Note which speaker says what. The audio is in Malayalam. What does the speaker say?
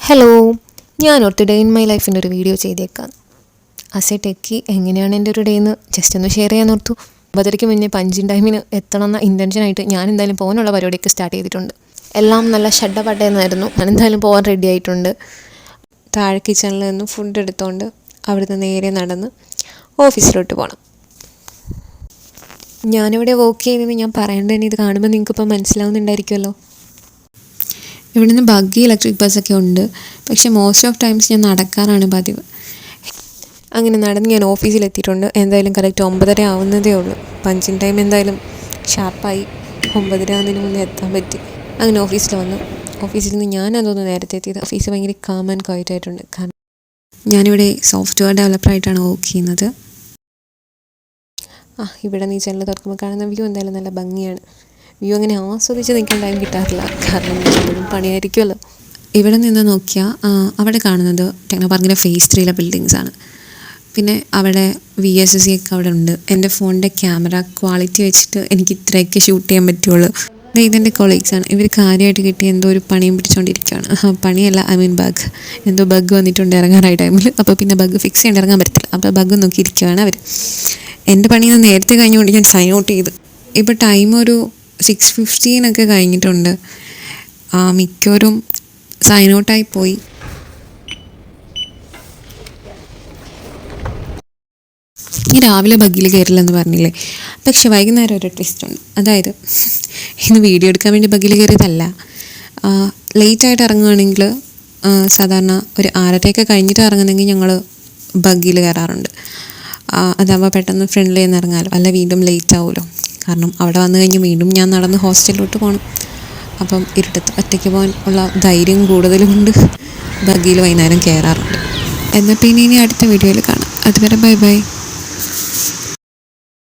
Speaker 1: ഹലോ, ഞാൻ ഓർത്ത് ഡേ ഇൻ മൈ ലൈഫിൻ്റെ ഒരു വീഡിയോ ചെയ്തേക്കാം. ആസ് എ ടെക്കി എങ്ങനെയാണ് എൻ്റെ ഒരു ഡേ എന്ന് ജസ്റ്റ് ഒന്ന് ഷെയർ ചെയ്യാൻ ഓർത്തു. 9:30 മുന്നേ പഞ്ചിങ് ടൈമിന് എത്തണമെന്ന ഇൻറ്റൻഷനായിട്ട് ഞാൻ എന്തായാലും പോകാനുള്ള പരിപാടിയൊക്കെ സ്റ്റാർട്ട് ചെയ്തിട്ടുണ്ട്. എല്ലാം നല്ല ഷഡ്ഡപട്ടയെന്നായിരുന്നു. ഞാൻ എന്തായാലും പോകാൻ റെഡി ആയിട്ടുണ്ട്. താഴെ കിച്ചണിൽ നിന്ന് ഫുഡ് എടുത്തുകൊണ്ട് അവിടുന്ന് നേരെ നടന്ന് ഓഫീസിലോട്ട് പോകണം. ഞാനിവിടെ വർക്ക് ചെയ്യുന്നത് ഞാൻ പറയേണ്ടത് തന്നെ ഇത് കാണുമ്പോൾ നിങ്ങൾക്കിപ്പോൾ മനസ്സിലാവുന്നുണ്ടായിരിക്കുമല്ലോ. ഇവിടെ നിന്ന് ബഗ്ഗി ഇലക്ട്രിക് ബസ്സൊക്കെ ഉണ്ട്, പക്ഷേ മോസ്റ്റ് ഓഫ് ടൈംസ് ഞാൻ നടക്കാറാണ് പതിവ്. അങ്ങനെ നടന്ന് ഞാൻ ഓഫീസിലെത്തിയിട്ടുണ്ട്. എന്തായാലും കറക്റ്റ് 9:30 ആവുന്നതേ ഉള്ളൂ. പഞ്ചിങ് ടൈം എന്തായാലും ഷാർപ്പായി 9:30 ആവുന്നതിന് മുന്നേ എത്താൻ പറ്റി. അങ്ങനെ ഓഫീസിൽ വന്നു. ഓഫീസിൽ നിന്ന് ഞാനതൊന്ന് നേരത്തെ എത്തിയത്. ഓഫീസ് ഭയങ്കര കാം ആൻഡ് ക്വയറ്റ് ആയിട്ടുണ്ട്. കാരണം ഞാനിവിടെ സോഫ്റ്റ്വെയർ ഡെവലപ്പറായിട്ടാണ് വർക്ക് ചെയ്യുന്നത്. ഇവിടെ നീ ജനൽ തുറക്കുമ്പോൾ കാണുന്ന വ്യൂ എന്തായാലും നല്ല ഭംഗിയാണ്. വ്യൂ അങ്ങനെ ആസ്വദിച്ച് നിൽക്കാൻ ടൈം കിട്ടാറില്ല, കാരണം എപ്പോഴും പണിയായിരിക്കുമല്ലോ. ഇവിടെ നിന്ന് നോക്കിയാൽ അവിടെ കാണുന്നത് ടെക്നോ പാർക്കിൻ്റെ ഫേസ് 3 ബിൽഡിങ്സാണ്. പിന്നെ അവിടെ VSSC ഒക്കെ അവിടെ ഉണ്ട്. എൻ്റെ ഫോണിൻ്റെ ക്യാമറ ക്വാളിറ്റി വെച്ചിട്ട് എനിക്ക് ഇത്രയൊക്കെ ഷൂട്ട് ചെയ്യാൻ പറ്റുള്ളൂ. ഇതെൻ്റെ കൊളീഗ്സാണ്. ഇവർ കാര്യമായിട്ട് കിട്ടി എന്തോ ഒരു പണിയും പിടിച്ചുകൊണ്ടിരിക്കുകയാണ്. പണിയല്ല, ബഗ്. എന്തോ ബഗ് വന്നിട്ടുണ്ട് ഇറങ്ങാറായ ടൈമിൽ. അപ്പോൾ പിന്നെ ബഗ് ഫിക്സ് ചെയ്യേണ്ടി ഇറങ്ങാൻ പറ്റത്തില്ല. അപ്പോൾ ബഗ് നോക്കിയിരിക്കുകയാണ് അവർ. എൻ്റെ പണിയിൽ നിന്ന് നേരത്തെ കഴിഞ്ഞുകൊണ്ട് ഞാൻ സൈൻ ഔട്ട് ചെയ്തു. ഇപ്പോൾ ടൈം ഒരു 6:15 കഴിഞ്ഞിട്ടുണ്ട്. മിക്കവരും സൈൻ ഔട്ടായി പോയി. ഈ രാവിലെ ബഗ്ഗിൽ കയറില്ലെന്ന് പറഞ്ഞില്ലേ, പക്ഷെ വൈകുന്നേരം ഒരു ട്വിസ്റ്റ് ഉണ്ട്. അതായത് ഇന്ന് വീഡിയോ എടുക്കാൻ വേണ്ടി ബഗ്ഗിൽ കയറിയതല്ല. ലേറ്റായിട്ട് ഇറങ്ങുകയാണെങ്കിൽ സാധാരണ ഒരു 6:30 കഴിഞ്ഞിട്ട് ഇറങ്ങുന്നെങ്കിൽ ഞങ്ങൾ ബഗ്ഗിൽ കയറാറുണ്ട്. അതാകുമ്പോൾ പെട്ടെന്ന് ഫ്രണ്ട്ലി നിന്ന് ഇറങ്ങാമല്ലോ, അല്ല വീണ്ടും ലേറ്റ് ആവുമല്ലോ. കാരണം അവിടെ വന്നു കഴിഞ്ഞ് വീണ്ടും ഞാൻ നടന്ന് ഹോസ്റ്റലിലോട്ട് പോകണം. അപ്പം ഇരുട്ടത്ത് ഒറ്റയ്ക്ക് പോകാൻ ഉള്ള ധൈര്യം കൂടുതലും കൊണ്ട് ബഗ്ഗിയിൽ വൈകുന്നേരം കയറാറുണ്ട്. എന്നാൽ പിന്നെ ഇനി അടുത്ത വീഡിയോയിൽ കാണാം. അതുവരെ ബൈ ബൈ.